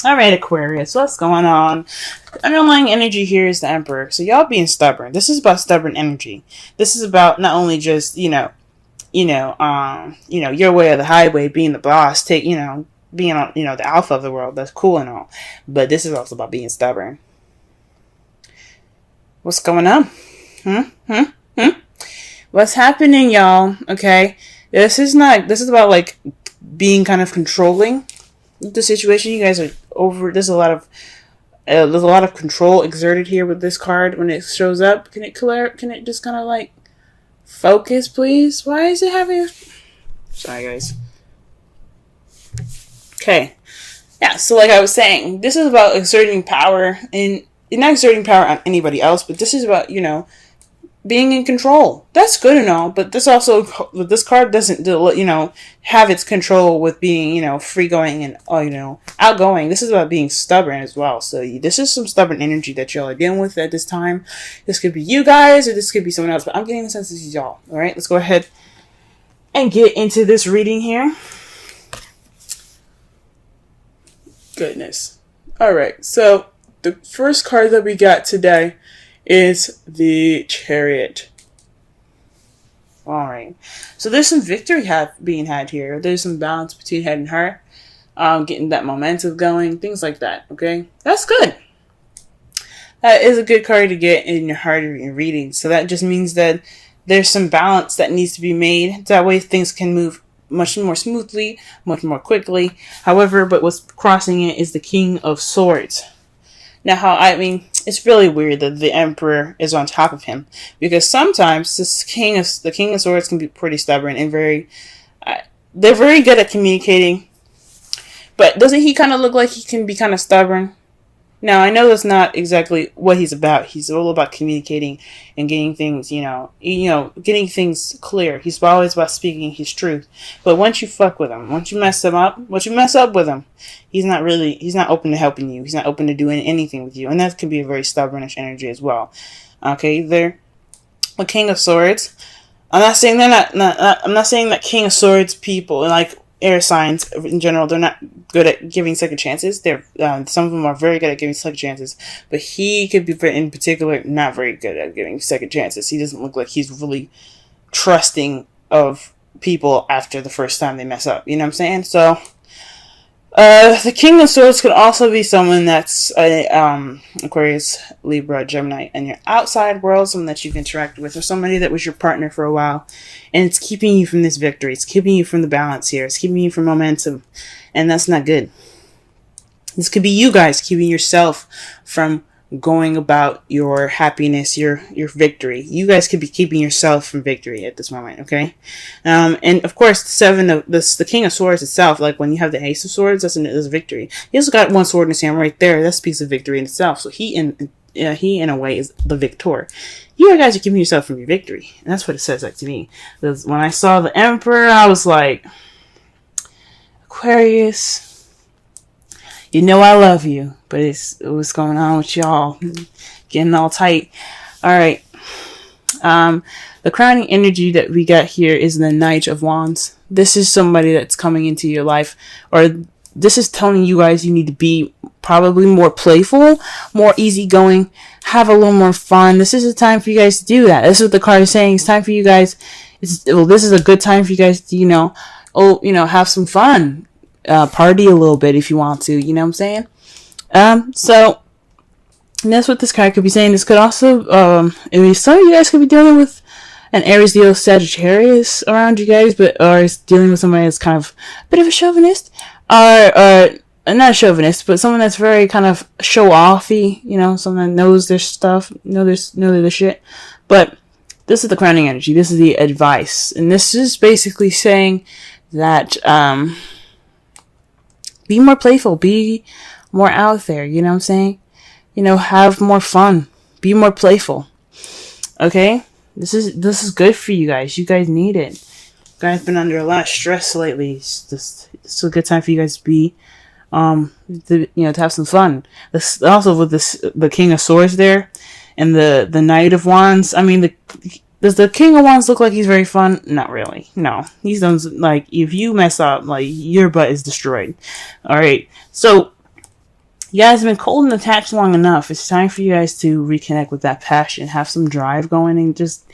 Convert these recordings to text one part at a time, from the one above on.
All right, Aquarius, what's going on? The underlying energy here is the Emperor. So y'all being stubborn. This is about stubborn energy. This is about not only just your way or the highway, being the boss, being on, the alpha of the world. That's cool and all, but this is also about being stubborn. What's going on? What's happening, y'all? Okay, this is about like being kind of controlling the situation. You guys are over. There's a lot of control exerted here with this card when it shows up. Can it just kind of like focus, please? Why is it having? Sorry, guys. Okay, yeah. So like I was saying, this is about exerting power, and you're not exerting power on anybody else, but this is about being in control. That's good and all, but this card doesn't have its control with being free going and outgoing. This is about being stubborn as well. So this is some stubborn energy that y'all are dealing with at this time. This could be you guys or this could be someone else, but I'm getting the sense this is y'all. All right, let's go ahead and get into this reading here. Goodness. All right, so the first card that we got today is the Chariot. Alright. So there's some victory being had here. There's some balance between head and heart. Getting that momentum going. Things like that. Okay? That's good. That is a good card to get in your heart or your reading. So that just means that there's some balance that needs to be made. That way things can move much more smoothly, much more quickly. However, but what's crossing it is the King of Swords. Now, it's really weird that the Emperor is on top of him, because sometimes the King of Swords can be pretty stubborn and they're very good at communicating. But doesn't he kind of look like he can be kind of stubborn? Now, I know that's not exactly what he's about. He's all about communicating and getting things, getting things clear. He's always about speaking his truth. But once you fuck with him, once you mess up with him, he's not open to helping you. He's not open to doing anything with you. And that can be a very stubbornish energy as well. Okay, they're a King of Swords. I'm not saying I'm not saying that King of Swords people, like air signs in general, they're not good at giving second chances. Some of them are very good at giving second chances, but he could be, in particular, not very good at giving second chances. He doesn't look like he's really trusting of people after the first time they mess up. You know what I'm saying? So, the King of Swords could also be someone that's Aquarius, Libra, Gemini, and your outside world, someone that you've interacted with, or somebody that was your partner for a while, and it's keeping you from this victory. It's keeping you from the balance here. It's keeping you from momentum, and that's not good. This could be you guys keeping yourself from going about your happiness, your victory. You guys could be keeping yourself from victory at this moment, okay? And of course, the King of Swords itself, like when you have the Ace of Swords, that's a victory. He also got one sword in his hand right there. That's a piece of victory in itself. So he in a way is the victor. You guys are keeping yourself from your victory, and that's what it says like to me. Because when I saw the Emperor, I was like, Aquarius, you know I love you, but what's going on with y'all? Getting all tight. Alright. The crowning energy that we got here is the Knight of Wands. This is somebody that's coming into your life, or this is telling you guys you need to be probably more playful, more easygoing, have a little more fun. This is a time for you guys to do that. This is what the card is saying. It's time for you guys. This is a good time for you guys to, have some fun. Party a little bit if you want to, you know what I'm saying? So that's what this card could be saying. This could also, some of you guys could be dealing with an Aries, Leo, Sagittarius around you guys, or dealing with somebody that's kind of a bit of a chauvinist, or not a chauvinist, but someone that's very kind of show-offy, someone that knows their stuff, know their shit. But this is the crowning energy. This is the advice, and this is basically saying that, be more playful, be more out there, you know what I'm saying? Have more fun, be more playful. Okay? This is good for you guys. You guys need it. You guys have been under a lot of stress lately. It's a good time for you guys to be, to have some fun. This also with the King of Swords there, and the Knight of Wands. I mean, does the King of Wands look like he's very fun? Not really. No. He's done, like, if you mess up, like, your butt is destroyed. Alright. So, You guys have been cold and attached long enough. It's time for you guys to reconnect with that passion, have some drive going, and just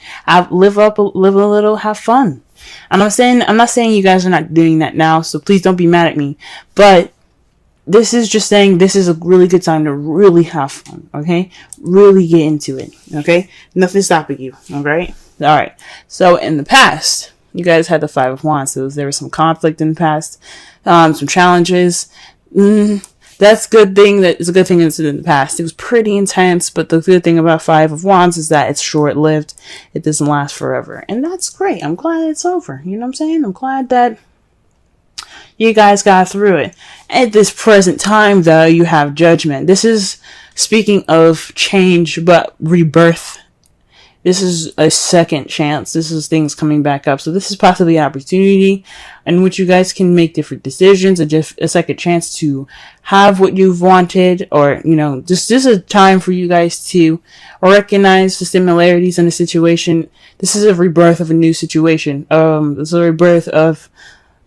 live a little, have fun. I'm not saying you guys are not doing that now, so please don't be mad at me. But this is just saying this is a really good time to really have fun, okay? Really get into it, okay? Nothing's stopping you, alright? Alright, so in the past, you guys had the Five of Wands, so there was some conflict in the past, some challenges. That's a good thing that is a good thing that's in the past. It was pretty intense, but the good thing about Five of Wands is that it's short-lived. It doesn't last forever, and that's great. I'm glad it's over, you know what I'm saying? I'm glad that you guys got through it. At this present time, though, you have Judgment. This is, speaking of change, but rebirth. This is a second chance. This is things coming back up. So this is possibly an opportunity in which you guys can make different decisions, and just a second chance to have what you've wanted, or, you know, this is a time for you guys to recognize the similarities in the situation. This is a rebirth of a new situation. This is a rebirth of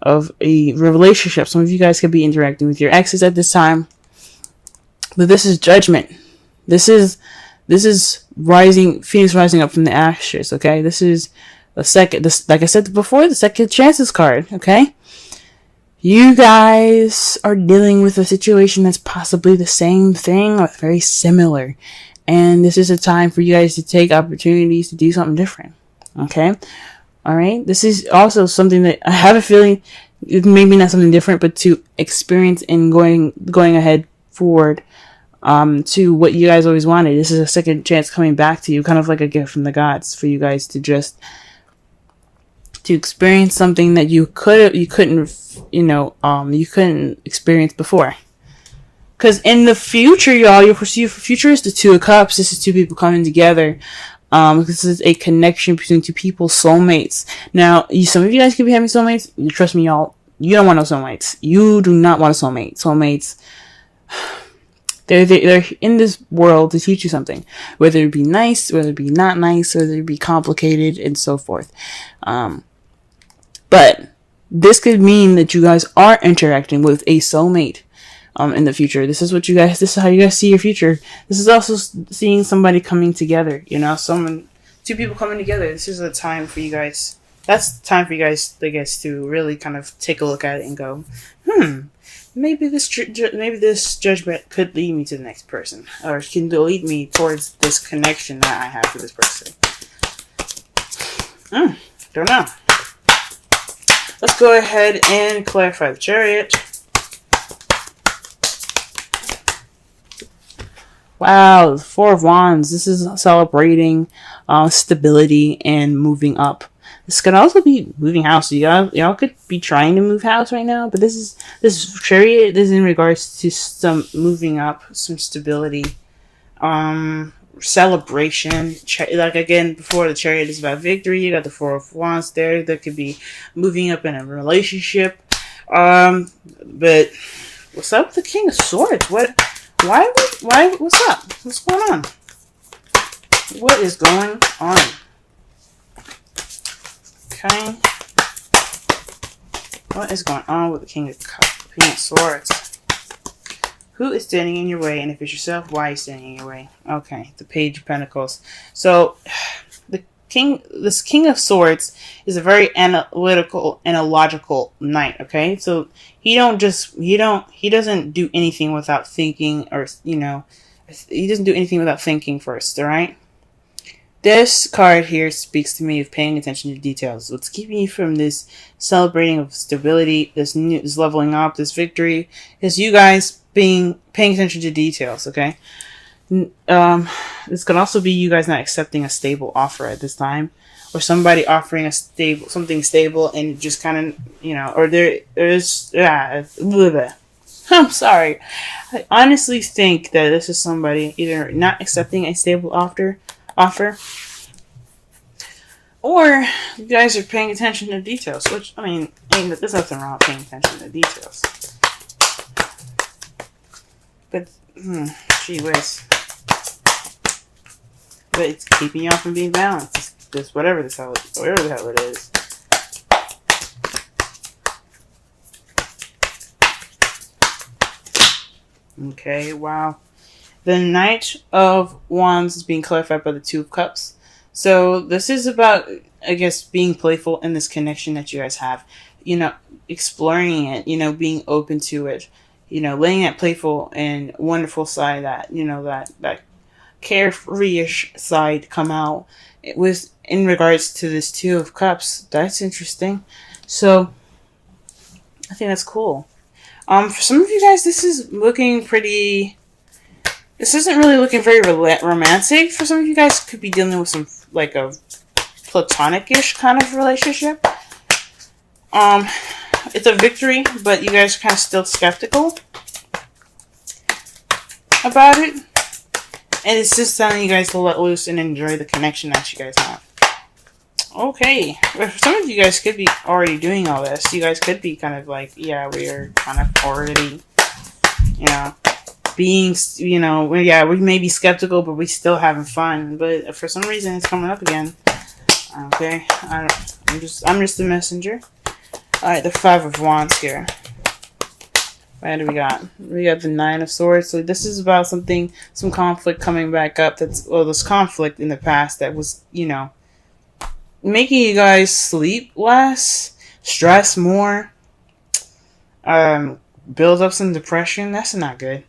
a relationship. Some of you guys could be interacting with your exes at this time, but this is Judgment. This is Phoenix rising up from the ashes. Okay, this is like I said before, the second chances card. Okay, you guys are dealing with a situation that's possibly the same thing or very similar, and this is a time for you guys to take opportunities to do something different. Okay. All right. This is also something that I have a feeling, maybe not something different, but to experience and going ahead forward, to what you guys always wanted. This is a second chance coming back to you, kind of like a gift from the gods for you guys to just to experience something that you couldn't experience before. Because in the future, y'all, your future is the Two of Cups. This is two people coming together. This is a connection between two people, soulmates. Now, some of you guys could be having soulmates. Trust me, y'all. You don't want no soulmates. You do not want a soulmate. Soulmates, they're in this world to teach you something. Whether it be nice, whether it be not nice, whether it be complicated, and so forth. But this could mean that you guys are interacting with a soulmate. In the future. This is how you guys see your future. This is also seeing somebody coming together, you know, two people coming together. This is a time for you guys. That's the time for you guys, I guess, to really kind of take a look at it and go, maybe this judgment could lead me to the next person, or can lead me towards this connection that I have with this person. Don't know. Let's go ahead and clarify the Chariot. Wow, the Four of Wands. This is celebrating stability and moving up. This could also be moving house. So y'all could be trying to move house right now, but this Chariot is in regards to some moving up, some stability, celebration. Like again, before, the Chariot is about victory. You got the Four of Wands there. That could be moving up in a relationship. But what's up with the King of Swords? Why, what's up? What's going on? What is going on? Okay. What is going on with the King of Swords? Who is standing in your way? And if it's yourself, why are you standing in your way? Okay, the Page of Pentacles. So, this King of Swords is a very analytical and a logical knight, okay? So he doesn't do anything without thinking, or, you know, he doesn't do anything without thinking first, all right? This card here speaks to me of paying attention to details. What's keeping you from this celebrating of stability, this leveling up, this victory, is you guys paying attention to details, okay? This could also be you guys not accepting a stable offer at this time, or somebody offering something stable, and just kind of, you know, or I'm sorry. I honestly think that this is somebody either not accepting a stable offer, or you guys are paying attention to details, which, I mean, there's nothing wrong with paying attention to details. But, gee whiz. But it's keeping y'all from being balanced. Just whatever the hell it is. Okay, wow. The Knight of Wands is being clarified by the Two of Cups. So this is about, I guess, being playful in this connection that you guys have. You know, exploring it, you know, being open to it. You know, letting that playful and wonderful side, that, you know, that carefree-ish side come out. It was in regards to this Two of Cups. That's interesting. So I think that's cool. For some of you guys, this is looking pretty. This isn't really looking very romantic. For some of you guys, could be dealing with some like a platonic-ish kind of relationship. It's a victory, but you guys are kind of still skeptical about it. And it's just telling you guys to let loose and enjoy the connection that you guys have. Okay. For some of you guys could be already doing all this. You guys could be kind of like, yeah, we are kind of already, you know, being, you know, yeah, we may be skeptical, but we still having fun. But for some reason, it's coming up again. Okay. I'm just a messenger. Alright, the Five of Wands here. What do we got? We got the Nine of Swords. So this is about something, some conflict coming back up. That's, well, this conflict in the past that was, you know, making you guys sleep less, stress more, build up some depression. That's not good.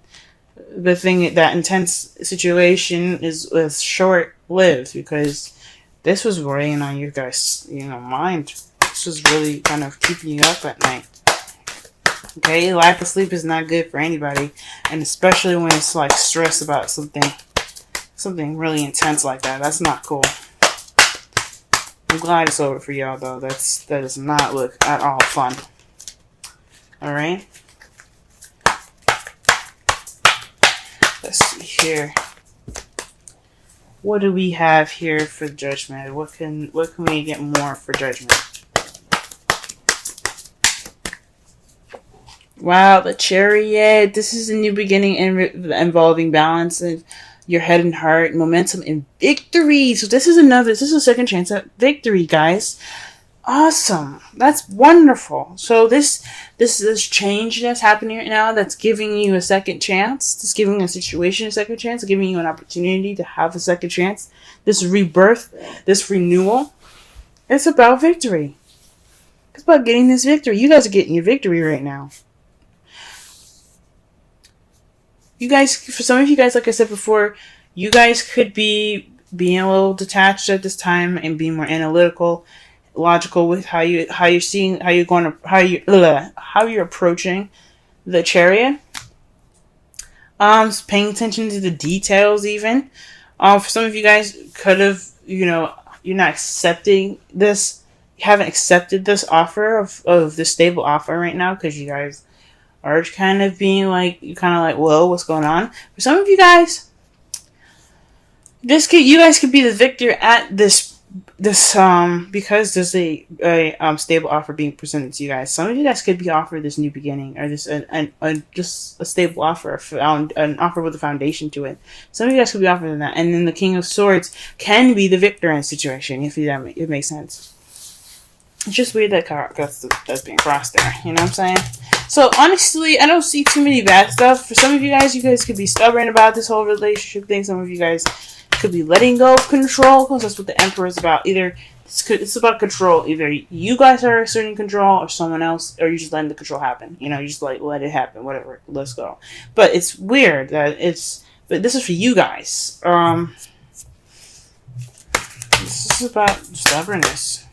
The thing, that intense situation was short-lived because this was weighing on you guys, you know, mind. This was really kind of keeping you up at night. Okay, lack of sleep is not good for anybody, and especially when it's like stress about something really intense like that. That's not cool. I'm glad it's over for y'all though. That does not look at all fun. All right. Let's see here. What do we have here for Judgment? What can we get more for Judgment? Wow, the Chariot. This is a new beginning involving balance of your head and heart, momentum, and victory. So this is a second chance at victory, guys. Awesome. That's wonderful. So this change that's happening right now, that's giving you a second chance. It's giving a situation a second chance, giving you an opportunity to have a second chance. This rebirth, this renewal, it's about victory. It's about getting this victory. You guys are getting your victory right now. You guys, for some of you guys, like I said before, you guys could be being a little detached at this time and being more analytical, logical with how you're approaching the Chariot. Paying attention to the details even. For some of you guys could have, you know, you're not accepting this, you haven't accepted this offer of this stable offer right now because you guys are kind of being like, you're kind of like, whoa, what's going on? For some of you guys, you guys could be the victor at this because there's a stable offer being presented to you guys. Some of you guys could be offered this new beginning, or this just a stable offer, an offer with a foundation to it. Some of you guys could be offered that, and then the King of Swords can be the victor in a situation, if it makes sense. It's just weird that that's being crossed there. You know what I'm saying? So honestly, I don't see too many bad stuff. For some of you guys could be stubborn about this whole relationship thing. Some of you guys could be letting go of control, because that's what the Emperor is about. Either it's about control. Either you guys are asserting control, or someone else, or you just letting the control happen. You know, you just like let it happen. Whatever. Let's go. But it's weird that but this is for you guys. This is about stubbornness.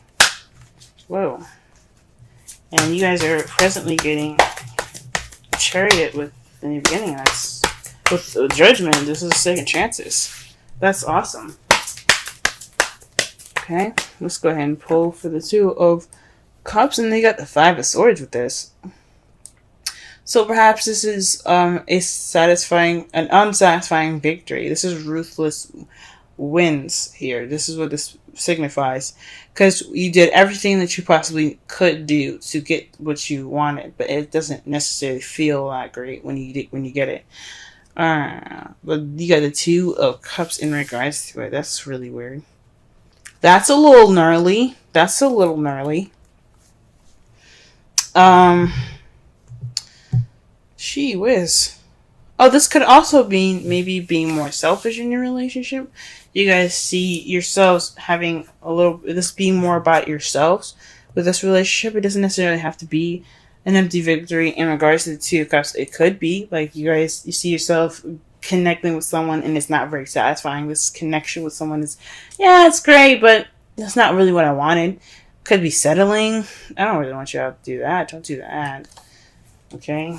Whoa. And you guys are presently getting a Chariot with the new beginning. That's with the Judgment. This is second chances. That's awesome. Okay, let's go ahead and pull for the Two of Cups, and they got the Five of Swords with this. So perhaps this is an unsatisfying victory. This is ruthless wins here. This is what this signifies, because you did everything that you possibly could do to get what you wanted, but it doesn't necessarily feel that great when you get it. But you got the Two of Cups in regards to it. That's really weird. That's a little gnarly. Gee whiz. Oh, this could also be maybe being more selfish in your relationship. You guys see yourselves having this being more about yourselves with this relationship. It doesn't necessarily have to be an empty victory in regards to the Two of Cups. It could be like you see yourself connecting with someone and it's not very satisfying. This connection with someone is, yeah, it's great, but that's not really what I wanted. Could be settling. I don't really want you to do that. Don't do that. Okay.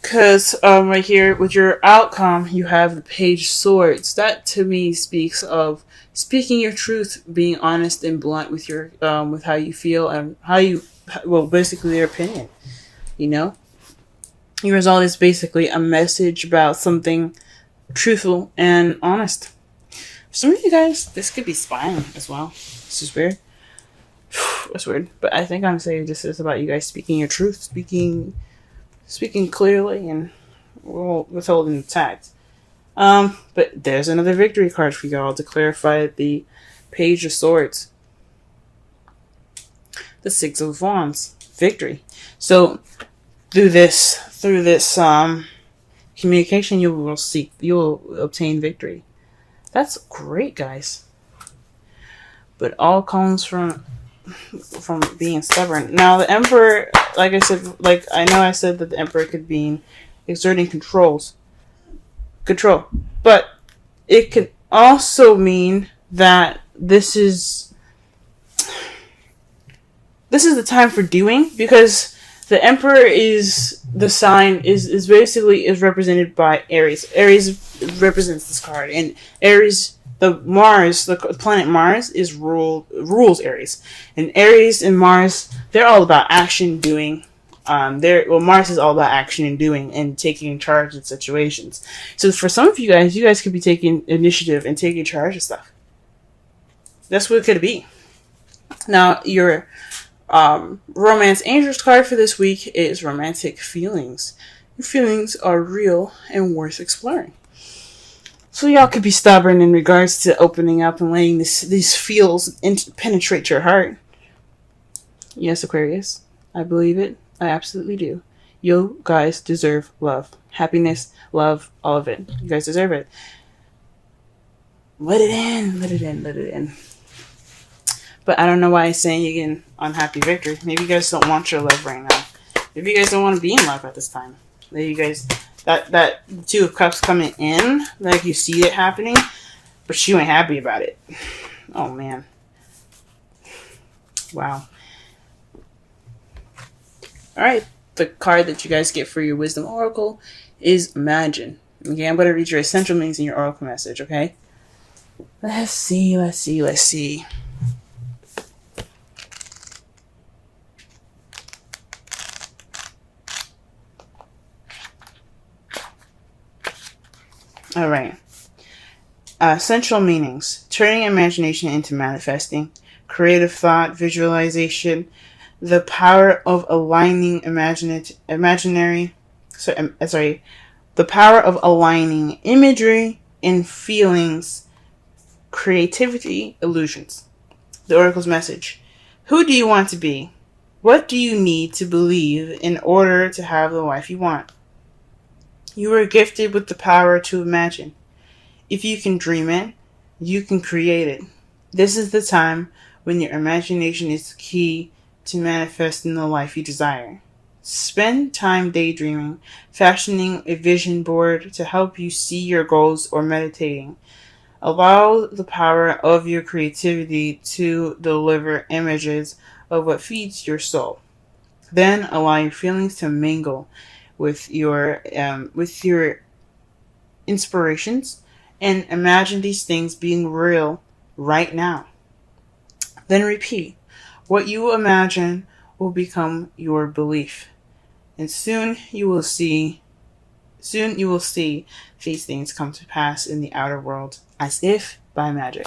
Because right here with your outcome, you have the Page of Swords. That to me speaks of speaking your truth, being honest and blunt with your with how you feel and basically their opinion. You know, your result is basically a message about something truthful and honest. For some of you guys, this could be spying as well. This is weird. That's weird, but I think I'm saying this is about you guys speaking your truth, speaking clearly and withholding the tact. But there's another victory card for y'all to clarify the Page of Swords. The Six of Wands. Victory. So through this communication, you will obtain victory. That's great, guys. But all comes from being stubborn. Now the Emperor, like I said, I said that the Emperor could be exerting control, but it could also mean that this is the time for doing, because the Emperor is the sign is basically represented by Aries. Aries represents this card, and Aries, the planet Mars rules Aries, and Aries and Mars, they're all about action, doing. Mars is all about action and doing and taking charge in situations. So for some of you guys could be taking initiative and taking charge of stuff. That's what it could be. Now, your romance angels card for this week is romantic feelings. Your feelings are real and worth exploring. So y'all could be stubborn in regards to opening up and letting these feels penetrate your heart. Yes, Aquarius, I believe it. I absolutely do. You guys deserve love, happiness, love, all of it. You guys deserve it. Let it in, let it in, let it in. But I don't know why I'm saying again unhappy victory. Maybe you guys don't want your love right now. Maybe you guys don't want to be in love at this time. Maybe you guys that Two of Cups coming in, like you see it happening, but you ain't happy about it. Oh man. Wow. Alright, the card that you guys get for your Wisdom Oracle is Imagine. Okay, I'm going to read your essential meanings in your Oracle message, okay? Let's see. Alright. Essential meanings. Turning imagination into manifesting. Creative thought, visualization. The power of aligning the power of aligning imagery and feelings, creativity, illusions. The Oracle's message. Who do you want to be? What do you need to believe in order to have the life you want? You are gifted with the power to imagine. If you can dream it, you can create it. This is the time when your imagination is key to manifesting the life you desire. Spend time daydreaming, fashioning a vision board to help you see your goals, or meditating. Allow the power of your creativity to deliver images of what feeds your soul. Then allow your feelings to mingle with your inspirations and imagine these things being real right now. Then repeat. What you imagine will become your belief. And soon you will see these things come to pass in the outer world as if by magic.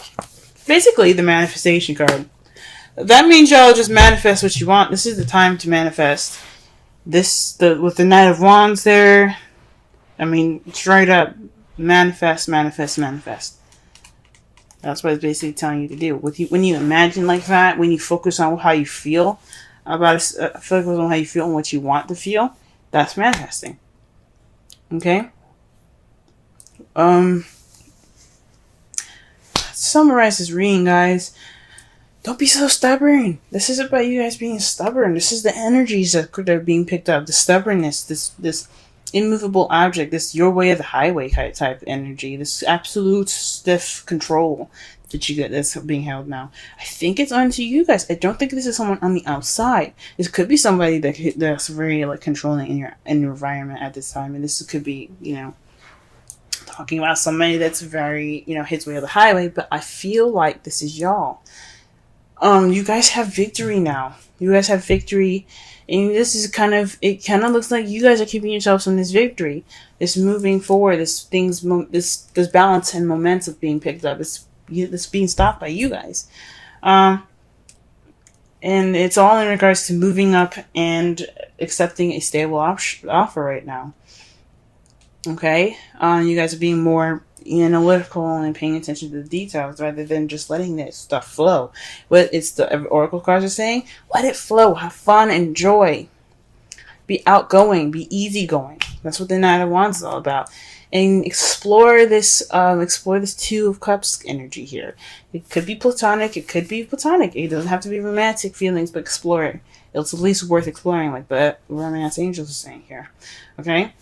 Basically, the manifestation card. That means y'all just manifest what you want. This is the time to manifest. With the Knight of Wands there, I mean, straight up, manifest. That's what it's basically telling you to do. When you imagine like that, when you focus on how you feel focus on how you feel and what you want to feel, that's manifesting. Okay. Summarize this reading, guys. Don't be so stubborn. This is about you guys being stubborn. This is the energies that are being picked up. The stubbornness, this immovable object, this your way of the highway type energy, this absolute stiff control that you get that's being held now. I think it's onto you guys. I don't think this is someone on the outside. This could be somebody that's very like controlling in your environment at this time, and this could be, you know, talking about somebody that's very, you know, his way of the highway. But I feel like this is y'all. You guys have victory now. You guys have victory, and this is it kind of looks like you guys are keeping yourselves on this victory, this moving forward, this balance and momentum being picked up. This being stopped by you guys, and it's all in regards to moving up and accepting a stable offer right now. Okay, you guys are being more analytical and paying attention to the details rather than just letting this stuff flow. What it's the oracle cards are saying: let it flow, have fun, enjoy, be outgoing, be easygoing. That's what the Knight of Wands is all about. And explore this Two of Cups energy here. It could be platonic, it could be platonic. It doesn't have to be romantic feelings, but explore it. It's at least worth exploring, like the romance angels are saying here. Okay.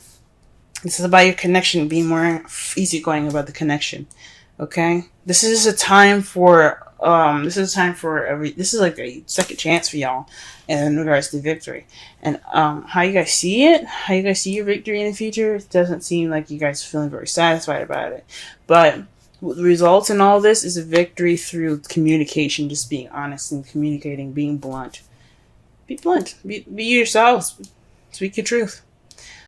This is about your connection, being more easygoing about the connection. Okay? This is a time for this is like a second chance for y'all in regards to victory. And how you guys see it, how you guys see your victory in the future, it doesn't seem like you guys are feeling very satisfied about it. But what results in all this is a victory through communication, just being honest and communicating, being blunt. Be blunt. Be yourselves. Speak your truth.